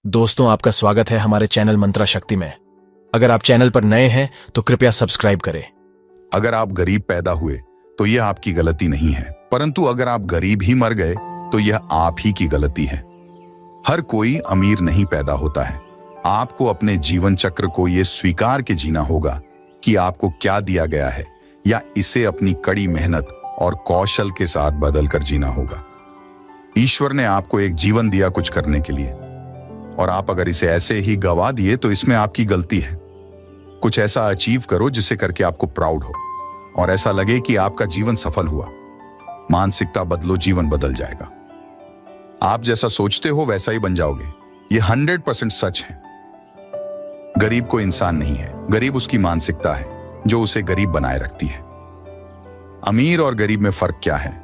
दोस्तों, आपका स्वागत है हमारे चैनल मंत्रा शक्ति में। अगर आप चैनल पर नए हैं तो कृपया सब्सक्राइब करें। अगर आप गरीब पैदा हुए तो यह आपकी गलती नहीं है, परंतु अगर आप गरीब ही मर गए तो यह आप ही की गलती है। हर कोई अमीर नहीं पैदा होता है। आपको अपने जीवन चक्र को यह स्वीकार के जीना होगा कि आपको क्या दिया गया है, या इसे अपनी कड़ी मेहनत और कौशल के साथ बदल कर जीना होगा। ईश्वर ने आपको एक जीवन दिया कुछ करने के लिए, और आप अगर इसे ऐसे ही गवा दिए तो इसमें आपकी गलती है। कुछ ऐसा अचीव करो जिसे करके आपको प्राउड हो और ऐसा लगे कि आपका जीवन सफल हुआ। मानसिकता बदलो, जीवन बदल जाएगा। आप जैसा सोचते हो वैसा ही बन जाओगे। यह 100% सच है। गरीब कोई इंसान नहीं है, गरीब उसकी मानसिकता है जो उसे गरीब बनाए रखती है। अमीर और गरीब में फर्क क्या है?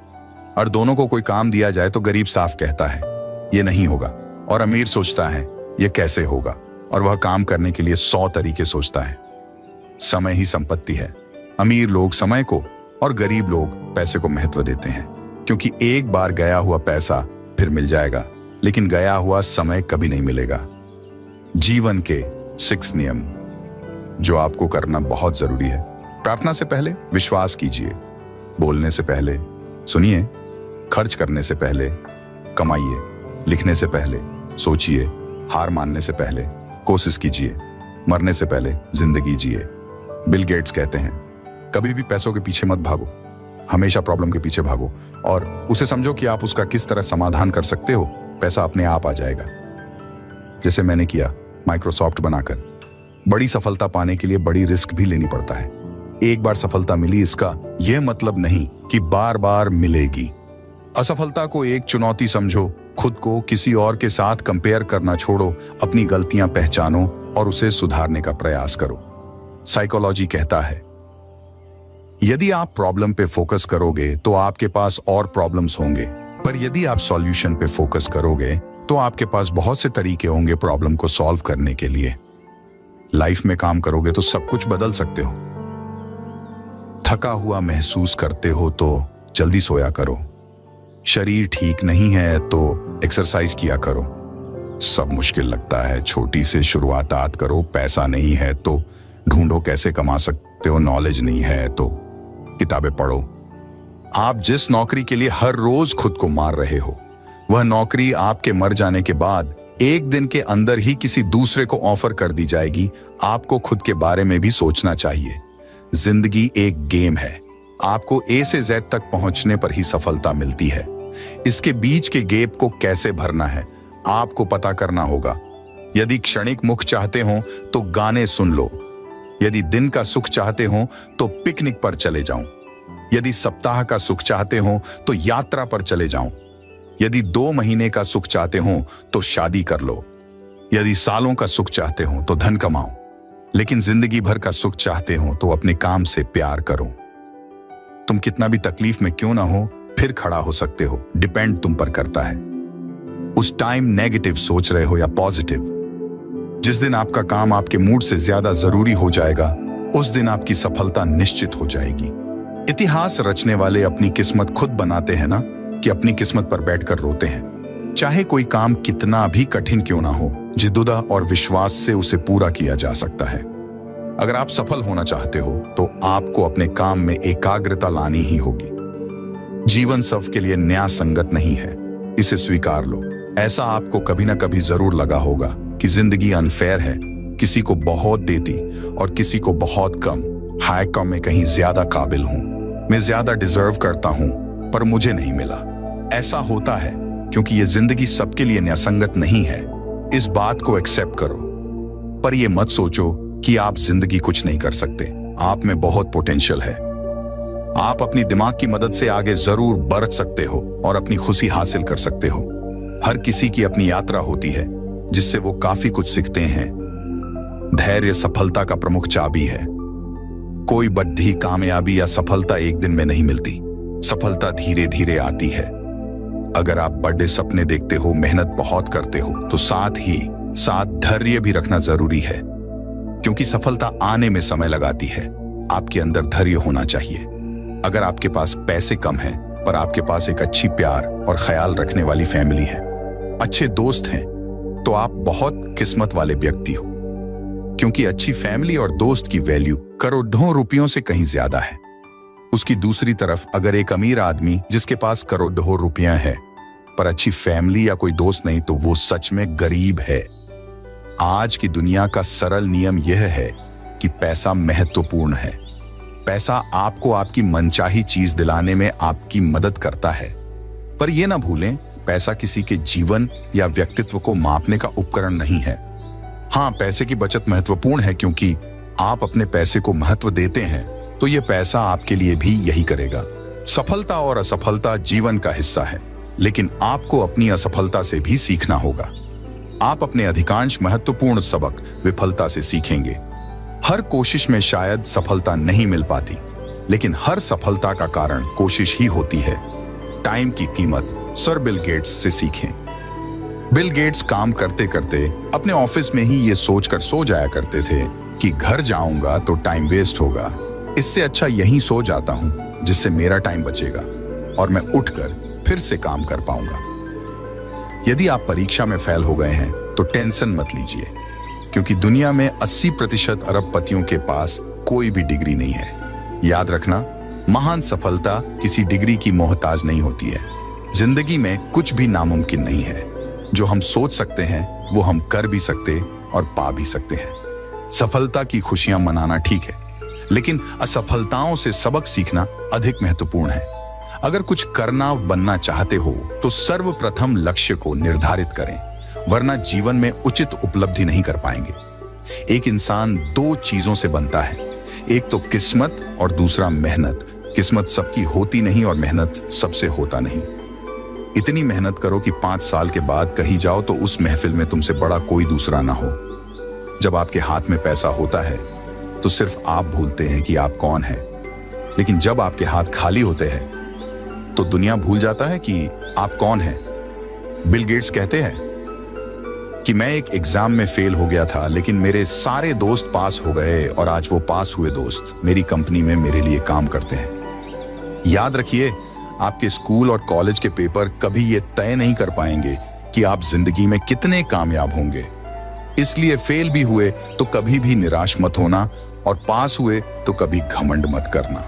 और दोनों को कोई काम दिया जाए तो गरीब साफ कहता है यह नहीं होगा, और अमीर सोचता है यह कैसे होगा, और वह काम करने के लिए 100 तरीके सोचता है। समय ही संपत्ति है। अमीर लोग समय को और गरीब लोग पैसे को महत्व देते हैं, क्योंकि एक बार गया हुआ पैसा फिर मिल जाएगा, लेकिन गया हुआ समय कभी नहीं मिलेगा। जीवन के 6 नियम जो आपको करना बहुत जरूरी है। प्रार्थना से पहले विश्वास कीजिए, बोलने से पहले सुनिए, खर्च करने से पहले कमाइए, लिखने से पहले सोचिए, हार मानने से पहले कोशिश कीजिए, मरने से पहले जिंदगी जिए। बिल गेट्स कहते हैं, कभी भी पैसों के पीछे मत भागो, हमेशा प्रॉब्लम के पीछे भागो और उसे समझो कि आप उसका किस तरह समाधान कर सकते हो। पैसा अपने आप आ जाएगा, जैसे मैंने किया माइक्रोसॉफ्ट बनाकर। बड़ी सफलता पाने के लिए बड़ी रिस्क भी लेनी पड़ता है। एक बार सफलता मिली, इसका यह मतलब नहीं कि बार बार मिलेगी। असफलता को एक चुनौती समझो, खुद को किसी और के साथ कंपेयर करना छोड़ो, अपनी गलतियां पहचानो और उसे सुधारने का प्रयास करो। साइकोलॉजी कहता है, यदि आप प्रॉब्लम पे फोकस करोगे तो आपके पास और प्रॉब्लम्स होंगे, पर यदि आप सॉल्यूशन पे फोकस करोगे तो आपके पास बहुत से तरीके होंगे प्रॉब्लम को सॉल्व करने के लिए। लाइफ में काम करोगे तो सब कुछ बदल सकते हो। थका हुआ महसूस करते हो तो जल्दी सोया करो। शरीर ठीक नहीं है तो एक्सरसाइज किया करो। सब मुश्किल लगता है, छोटी से शुरुआत करो। पैसा नहीं है तो ढूंढो कैसे कमा सकते हो। नॉलेज नहीं है तो किताबें पढ़ो। आप जिस नौकरी के लिए हर रोज खुद को मार रहे हो, वह नौकरी आपके मर जाने के बाद एक दिन के अंदर ही किसी दूसरे को ऑफर कर दी जाएगी। आपको खुद के बारे में भी सोचना चाहिए। जिंदगी एक गेम है। आपको ए से जेड तक पहुंचने पर ही सफलता मिलती है। इसके बीच के गैप को कैसे भरना है आपको पता करना होगा। यदि क्षणिक मुख चाहते हो तो गाने सुन लो। यदि दिन का सुख चाहते हो तो पिकनिक पर चले जाओ। यदि सप्ताह का सुख चाहते हो तो यात्रा पर चले जाओ। यदि 2 महीने का सुख चाहते हो तो शादी कर लो। यदि सालों का सुख चाहते हो तो धन कमाओ। लेकिन जिंदगी भर का सुख चाहते हो तो अपने काम से प्यार करो। तुम कितना भी तकलीफ में क्यों ना हो, फिर खड़ा हो सकते हो। डिपेंड तुम पर करता है। उस टाइम नेगेटिव सोच रहे हो या पॉजिटिव। जिस दिन आपका काम आपके मूड से ज्यादा जरूरी हो जाएगा, उस दिन आपकी सफलता निश्चित हो जाएगी। इतिहास रचने वाले अपनी किस्मत खुद बनाते हैं ना, कि अपनी किस्मत पर बैठकर रोते हैं। चाहे कोई काम कितना भी कठिन क्यों ना हो, जिद्दुदा और विश्वास से उसे पूरा किया जा सकता है। अगर आप सफल होना चाहते हो तो आपको अपने काम में एकाग्रता लानी ही होगी। जीवन सब के लिए न्याय संगत नहीं है, इसे स्वीकार लो। ऐसा आपको कभी ना कभी जरूर लगा होगा कि जिंदगी अनफेयर है, किसी को बहुत देती और किसी को बहुत कम। हाय कम में कहीं ज्यादा काबिल हूं, मैं ज्यादा डिजर्व करता हूं, पर मुझे नहीं मिला। ऐसा होता है क्योंकि यह जिंदगी सबके लिए न्यायसंगत नहीं है। इस बात को एक्सेप्ट करो, पर यह मत सोचो कि आप जिंदगी कुछ नहीं कर सकते। आप में बहुत पोटेंशियल है। आप अपनी दिमाग की मदद से आगे जरूर बढ़ सकते हो और अपनी खुशी हासिल कर सकते हो। हर किसी की अपनी यात्रा होती है जिससे वो काफी कुछ सीखते हैं। धैर्य सफलता का प्रमुख चाबी है। कोई बड़ी कामयाबी या सफलता एक दिन में नहीं मिलती। सफलता धीरे धीरे आती है। अगर आप बड़े सपने देखते हो, मेहनत बहुत करते हो, तो साथ ही साथ धैर्य भी रखना जरूरी है, क्योंकि सफलता आने में समय लगाती है। आपके अंदर धैर्य होना चाहिए। अगर आपके पास पैसे कम हैं, पर आपके पास एक अच्छी प्यार और ख्याल रखने वाली फैमिली है, अच्छे दोस्त हैं, तो आप बहुत किस्मत वाले व्यक्ति हो, क्योंकि अच्छी फैमिली और दोस्त की वैल्यू करोड़ों रुपयों से कहीं ज्यादा है। उसकी दूसरी तरफ अगर एक अमीर आदमी जिसके पास करोड़ों रुपया है पर अच्छी फैमिली या कोई दोस्त नहीं, तो वो सच में गरीब है। आज की दुनिया का सरल नियम यह है कि पैसा महत्वपूर्ण है। पैसा आपको आपकी मनचाही चीज दिलाने में आपकी मदद करता है, पर यह ना भूलें, पैसा किसी के जीवन या व्यक्तित्व को मापने का उपकरण नहीं है। हाँ, पैसे की बचत महत्वपूर्ण है, क्योंकि आप अपने पैसे को महत्व देते हैं तो यह पैसा आपके लिए भी यही करेगा। सफलता और असफलता जीवन का हिस्सा है, लेकिन आपको अपनी असफलता से भी सीखना होगा। आप अपने अधिकांश महत्वपूर्ण सबक विफलता से सीखेंगे। हर कोशिश में शायद सफलता नहीं मिल पाती, लेकिन हर सफलता का कारण कोशिश ही होती है। टाइम की कीमत सर बिल गेट्स से सीखें। बिल गेट्स काम करते करते अपने ऑफिस में ही ये सोचकर सो जाया करते थे कि घर जाऊंगा तो टाइम वेस्ट होगा, इससे अच्छा यहीं सो जाता हूं जिससे मेरा टाइम बचेगा और मैं उठकर फिर से काम कर पाऊंगा। यदि आप परीक्षा में फेल हो गए हैं तो टेंशन मत लीजिए, क्योंकि दुनिया में 80% अरबपतियों के पास कोई भी डिग्री नहीं है। याद रखना, महान सफलता किसी डिग्री की मोहताज नहीं होती है। जिंदगी में कुछ भी नामुमकिन नहीं है। जो हम सोच सकते हैं वो हम कर भी सकते और पा भी सकते हैं। सफलता की खुशियां मनाना ठीक है, लेकिन असफलताओं से सबक सीखना अधिक महत्वपूर्ण है। अगर कुछ करना बनना चाहते हो तो सर्वप्रथम लक्ष्य को निर्धारित करें, वरना जीवन में उचित उपलब्धि नहीं कर पाएंगे। एक इंसान दो चीजों से बनता है, एक तो किस्मत और दूसरा मेहनत। किस्मत सबकी होती नहीं और मेहनत सबसे होता नहीं। इतनी मेहनत करो कि 5 साल के बाद कहीं जाओ तो उस महफिल में तुमसे बड़ा कोई दूसरा ना हो। जब आपके हाथ में पैसा होता है तो सिर्फ आप भूलते हैं कि आप कौन हैं, लेकिन जब आपके हाथ खाली होते हैं तो दुनिया भूल जाता है कि आप कौन हैं। बिल गेट्स कहते हैं कि मैं एक एग्जाम में फेल हो गया था, लेकिन मेरे सारे दोस्त पास हो गए और आज वो पास हुए दोस्त मेरी कंपनी में मेरे लिए काम करते हैं। याद रखिए, आपके स्कूल और कॉलेज के पेपर कभी ये तय नहीं कर पाएंगे कि आप जिंदगी में कितने कामयाब होंगे। इसलिए फेल भी हुए तो कभी भी निराश मत होना और पास हुए तो कभी घमंड मत करना।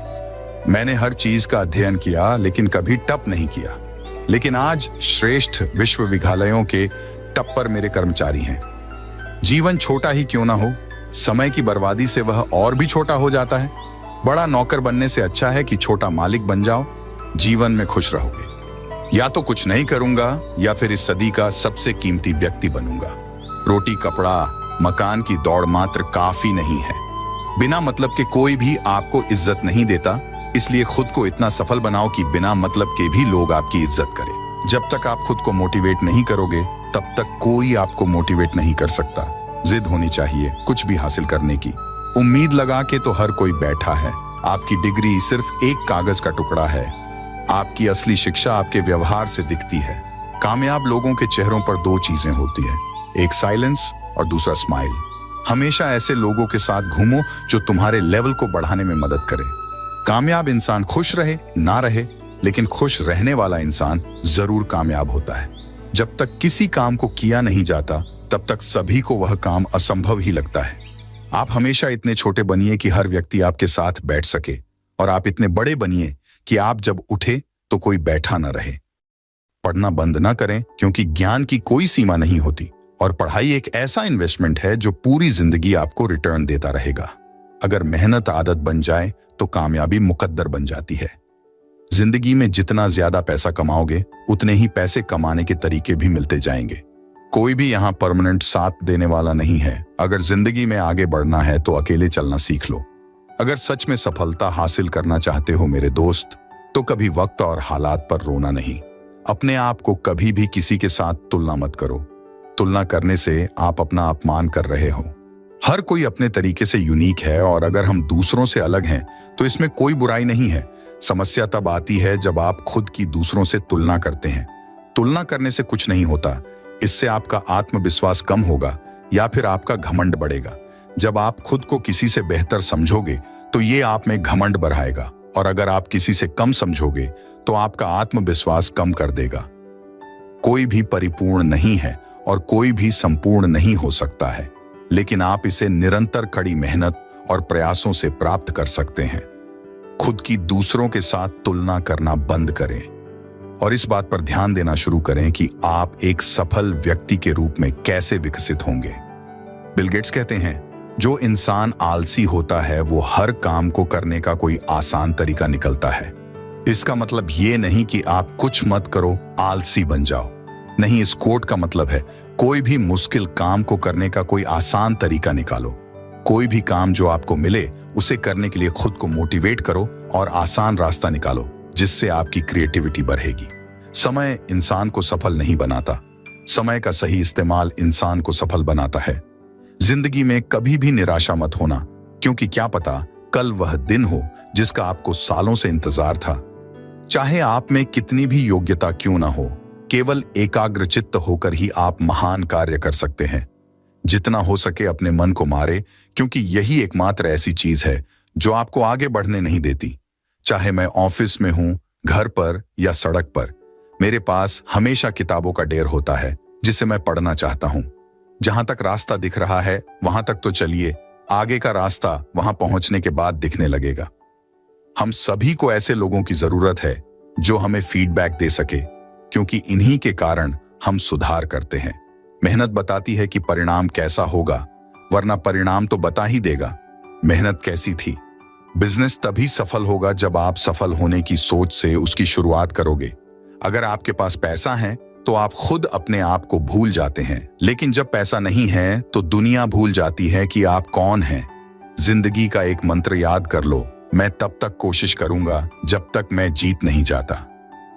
मैंने हर चीज का अध्ययन किया लेकिन कभी टप नहीं किया, लेकिन आज श्रेष्ठ विश्वविद्यालयों के टप पर मेरे कर्मचारी हैं। जीवन छोटा ही क्यों ना हो, समय की बर्बादी से वह और भी छोटा हो जाता है। बड़ा नौकर बनने से अच्छा है कि छोटा मालिक बन जाओ। जीवन में खुश रहोगे। या तो कुछ नहीं करूंगा या फिर इस सदी का सबसे कीमती व्यक्ति बनूंगा। रोटी कपड़ा मकान की दौड़ मात्र काफी नहीं है। बिना मतलब के कोई भी आपको इज्जत नहीं देता, इसलिए खुद को इतना सफल बनाओ कि बिना मतलब के भी लोग आपकी इज्जत करें। जब तक आप खुद को मोटिवेट नहीं करोगे तब तक कोई आपको मोटिवेट नहीं कर सकता। जिद होनी चाहिए कुछ भी हासिल करने की। उम्मीद लगा के तो हर कोई बैठा है। आपकी डिग्री सिर्फ एक कागज का टुकड़ा है। आपकी असली शिक्षा आपके व्यवहार से दिखती है। कामयाब लोगों के चेहरों पर दो चीजें होती हैं, एक साइलेंस और दूसरा स्माइल। हमेशा ऐसे लोगों के साथ घूमो जो तुम्हारे लेवल को बढ़ाने में मदद करे। कामयाब इंसान खुश रहे ना रहे, लेकिन खुश रहने वाला इंसान जरूर कामयाब होता है। जब तक किसी काम को किया नहीं जाता तब तक सभी को वह काम असंभव ही लगता है। आप हमेशा इतने छोटे बनिए कि हर व्यक्ति आपके साथ बैठ सके, और आप इतने बड़े बनिए कि आप जब उठे तो कोई बैठा न रहे। पढ़ना बंद ना करें, क्योंकि ज्ञान की कोई सीमा नहीं होती, और पढ़ाई एक ऐसा इन्वेस्टमेंट है जो पूरी जिंदगी आपको रिटर्न देता रहेगा। अगर मेहनत आदत बन जाए तो कामयाबी मुकद्दर बन जाती है। जिंदगी में जितना ज्यादा पैसा कमाओगे उतने ही पैसे कमाने के तरीके भी मिलते जाएंगे। कोई भी यहाँ परमानेंट साथ देने वाला नहीं है। अगर जिंदगी में आगे बढ़ना है तो अकेले चलना सीख लो। अगर सच में सफलता हासिल करना चाहते हो मेरे दोस्त, तो कभी वक्त और हालात पर रोना नहीं। अपने आप को कभी भी किसी के साथ तुलना मत करो। तुलना करने से आप अपना अपमान कर रहे हो। हर कोई अपने तरीके से यूनिक है, और अगर हम दूसरों से अलग हैं तो इसमें कोई बुराई नहीं है। समस्या तब आती है जब आप खुद की दूसरों से तुलना करते हैं। तुलना करने से कुछ नहीं होता। इससे आपका आत्मविश्वास कम होगा या फिर आपका घमंड बढ़ेगा। जब आप खुद को किसी से बेहतर समझोगे तो ये आप में घमंड बढ़ाएगा, और अगर आप किसी से कम समझोगे तो आपका आत्मविश्वास कम कर देगा। कोई भी परिपूर्ण नहीं है और कोई भी संपूर्ण नहीं हो सकता है, लेकिन आप इसे निरंतर कड़ी मेहनत और प्रयासों से प्राप्त कर सकते हैं। खुद की दूसरों के साथ तुलना करना बंद करें और इस बात पर ध्यान देना शुरू करें कि आप एक सफल व्यक्ति के रूप में कैसे विकसित होंगे। बिल गेट्स कहते हैं, जो इंसान आलसी होता है वो हर काम को करने का कोई आसान तरीका निकलता है। इसका मतलब ये नहीं कि आप कुछ मत करो, आलसी बन जाओ। नहीं, इस कोट का मतलब है कोई भी मुश्किल काम को करने का कोई आसान तरीका निकालो। कोई भी काम जो आपको मिले उसे करने के लिए खुद को मोटिवेट करो और आसान रास्ता निकालो जिससे आपकी क्रिएटिविटी बढ़ेगी। समय इंसान को सफल नहीं बनाता, समय का सही इस्तेमाल इंसान को सफल बनाता है। जिंदगी में कभी भी निराशा मत होना, क्योंकि क्या पता कल वह दिन हो जिसका आपको सालों से इंतजार था। चाहे आप में कितनी भी योग्यता क्यों ना हो, केवल एकाग्रचित्त होकर ही आप महान कार्य कर सकते हैं। जितना हो सके अपने मन को मारे, क्योंकि यही एकमात्र ऐसी चीज है जो आपको आगे बढ़ने नहीं देती। चाहे मैं ऑफिस में हूं, घर पर या सड़क पर, मेरे पास हमेशा किताबों का ढेर होता है जिसे मैं पढ़ना चाहता हूं। जहां तक रास्ता दिख रहा है वहां तक तो चलिए, आगे का रास्ता वहां पहुंचने के बाद दिखने लगेगा। हम सभी को ऐसे लोगों की जरूरत है जो हमें फीडबैक दे सके, क्योंकि इन्हीं के कारण हम सुधार करते हैं। मेहनत बताती है कि परिणाम कैसा होगा, वरना परिणाम तो बता ही देगा मेहनत कैसी थी। बिजनेस तभी सफल होगा जब आप सफल होने की सोच से उसकी शुरुआत करोगे। अगर आपके पास पैसा है तो आप खुद अपने आप को भूल जाते हैं, लेकिन जब पैसा नहीं है तो दुनिया भूल जाती है कि आप कौन हैं। जिंदगी का एक मंत्र याद कर लो, मैं तब तक कोशिश करूंगा जब तक मैं जीत नहीं जाता।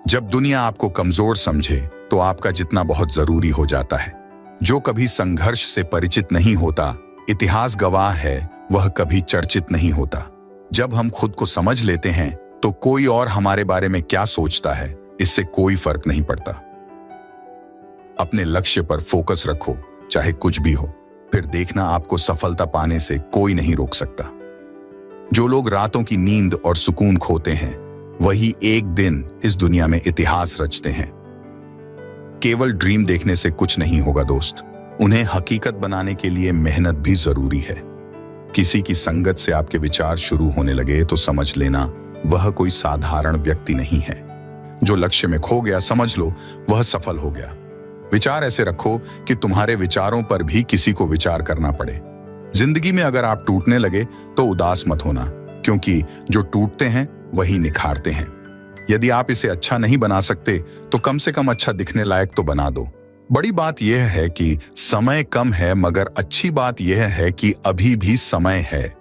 जब दुनिया आपको कमजोर समझे तो आपका जितना बहुत जरूरी हो जाता है। जो कभी संघर्ष से परिचित नहीं होता, इतिहास गवाह है, वह कभी चर्चित नहीं होता। जब हम खुद को समझ लेते हैं तो कोई और हमारे बारे में क्या सोचता है, इससे कोई फर्क नहीं पड़ता। अपने लक्ष्य पर फोकस रखो, चाहे कुछ भी हो, फिर देखना आपको सफलता पाने से कोई नहीं रोक सकता। जो लोग रातों की नींद और सुकून खोते हैं, वही एक दिन इस दुनिया में इतिहास रचते हैं। केवल ड्रीम देखने से कुछ नहीं होगा दोस्त, उन्हें हकीकत बनाने के लिए मेहनत भी जरूरी है। किसी की संगत से आपके विचार शुरू होने लगे तो समझ लेना वह कोई साधारण व्यक्ति नहीं है। जो लक्ष्य में खो गया, समझ लो वह सफल हो गया। विचार ऐसे रखो कि तुम्हारे विचारों पर भी किसी को विचार करना पड़े। जिंदगी में अगर आप टूटने लगे तो उदास मत होना, क्योंकि जो टूटते हैं वही निखारते हैं। यदि आप इसे अच्छा नहीं बना सकते तो कम से कम अच्छा दिखने लायक तो बना दो। बड़ी बात यह है कि समय कम है, मगर अच्छी बात यह है कि अभी भी समय है।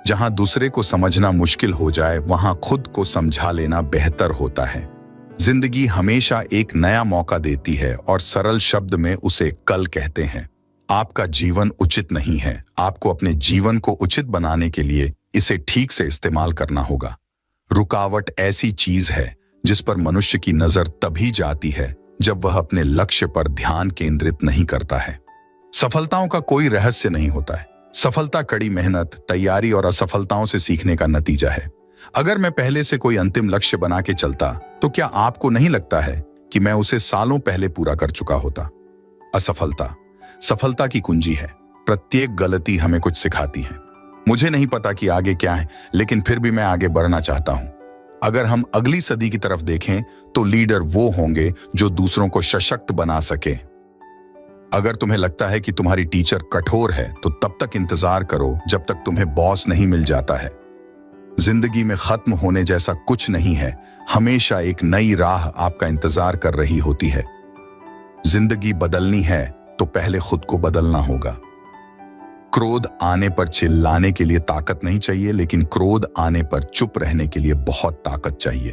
जहां दूसरे को समझना मुश्किल हो जाए, वहां खुद को समझा लेना बेहतर होता है। जिंदगी हमेशा एक नया मौका देती है और सरल शब्द में उसे कल कहते हैं। आपका जीवन उचित नहीं है, आपको अपने जीवन को उचित बनाने के लिए इसे ठीक से इस्तेमाल करना होगा। रुकावट ऐसी चीज है जिस पर मनुष्य की नजर तभी जाती है जब वह अपने लक्ष्य पर ध्यान केंद्रित नहीं करता है। सफलताओं का कोई रहस्य नहीं होता है। सफलता कड़ी मेहनत, तैयारी और असफलताओं से सीखने का नतीजा है। अगर मैं पहले से कोई अंतिम लक्ष्य बना के चलता तो क्या आपको नहीं लगता है कि मैं उसे सालों पहले पूरा कर चुका होता? असफलता सफलता की कुंजी है। प्रत्येक गलती हमें कुछ सिखाती है। मुझे नहीं पता कि आगे क्या है, लेकिन फिर भी मैं आगे बढ़ना चाहता हूं। अगर हम अगली सदी की तरफ देखें तो लीडर वो होंगे जो दूसरों को सशक्त बना सके। अगर तुम्हें लगता है कि तुम्हारी टीचर कठोर है तो तब तक इंतजार करो जब तक तुम्हें बॉस नहीं मिल जाता है। जिंदगी में खत्म होने जैसा कुछ नहीं है, हमेशा एक नई राह आपका इंतजार कर रही होती है। जिंदगी बदलनी है तो पहले खुद को बदलना होगा। क्रोध आने पर चिल्लाने के लिए ताकत नहीं चाहिए, लेकिन क्रोध आने पर चुप रहने के लिए बहुत ताकत चाहिए।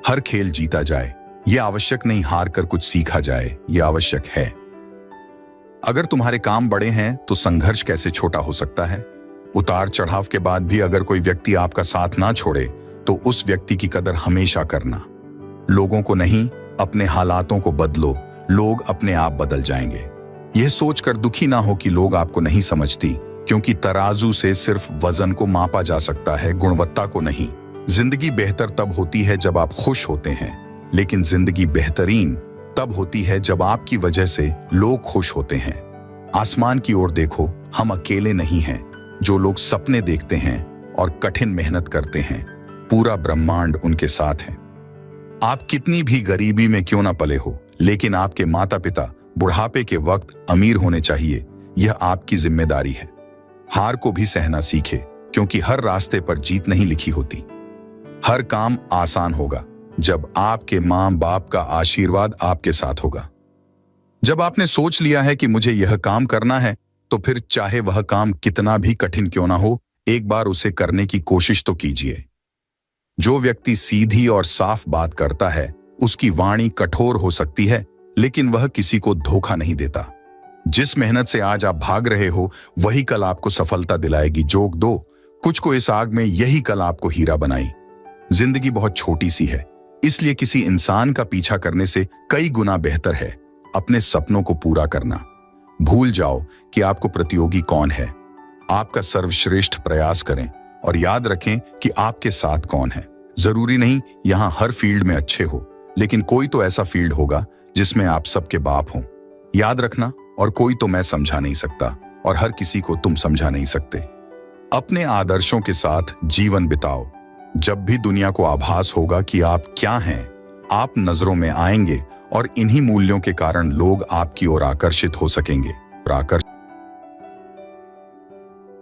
हर खेल जीता जाए यह आवश्यक नहीं, हार कर कुछ सीखा जाए यह आवश्यक है। अगर तुम्हारे काम बड़े हैं तो संघर्ष कैसे छोटा हो सकता है? उतार चढ़ाव के बाद भी अगर कोई व्यक्ति आपका साथ ना छोड़े तो उस व्यक्ति की कदर हमेशा करना। लोगों को नहीं, अपने हालातों को बदलो, लोग अपने आप बदल जाएंगे। यह सोचकर दुखी ना हो कि लोग आपको नहीं समझती, क्योंकि तराजू से सिर्फ वजन को मापा जा सकता है, गुणवत्ता को नहीं। जिंदगी बेहतर तब होती है जब आप खुश होते हैं, लेकिन जिंदगी बेहतरीन तब होती है जब आपकी वजह से लोग खुश होते हैं। आसमान की ओर देखो, हम अकेले नहीं हैं। जो लोग सपने देखते हैं और कठिन मेहनत करते हैं, पूरा ब्रह्मांड उनके साथ है। आप कितनी भी गरीबी में क्यों ना पले हो, लेकिन आपके माता पिता बुढ़ापे के वक्त अमीर होने चाहिए। यह आपकी जिम्मेदारी है। हार को भी सहना सीखे, क्योंकि हर रास्ते पर जीत नहीं लिखी होती। हर काम आसान होगा जब आपके माँ बाप का आशीर्वाद आपके साथ होगा। जब आपने सोच लिया है कि मुझे यह काम करना है, तो फिर चाहे वह काम कितना भी कठिन क्यों ना हो, एक बार उसे करने की कोशिश तो कीजिए। जो व्यक्ति सीधी और साफ बात करता है, उसकी वाणी कठोर हो सकती है, लेकिन वह किसी को धोखा नहीं देता। जिस मेहनत से आज आप भाग रहे हो, वही कल आपको सफलता दिलाएगी। जोक दो, कुछ को इस आग में, यही कल आपको हीरा बनाई। जिंदगी बहुत छोटी सी है, इसलिए किसी इंसान का पीछा करने से कई गुना बेहतर है अपने सपनों को पूरा करना। भूल जाओ कि आपको प्रतियोगी कौन है। आपका सर्वश्रेष्ठ प्रयास करें और याद रखें कि आपके साथ कौन है। जरूरी नहीं यहां हर फील्ड में अच्छे हो, लेकिन कोई तो ऐसा फील्ड होगा जिसमें आप सबके बाप हों। याद रखना, और कोई तो मैं समझा नहीं सकता और हर किसी को तुम समझा नहीं सकते। अपने आदर्शों के साथ जीवन बिताओ। जब भी दुनिया को आभास होगा कि आप क्या हैं, आप नजरों में आएंगे और इन्हीं मूल्यों के कारण लोग आपकी ओर आकर्षित हो सकेंगे।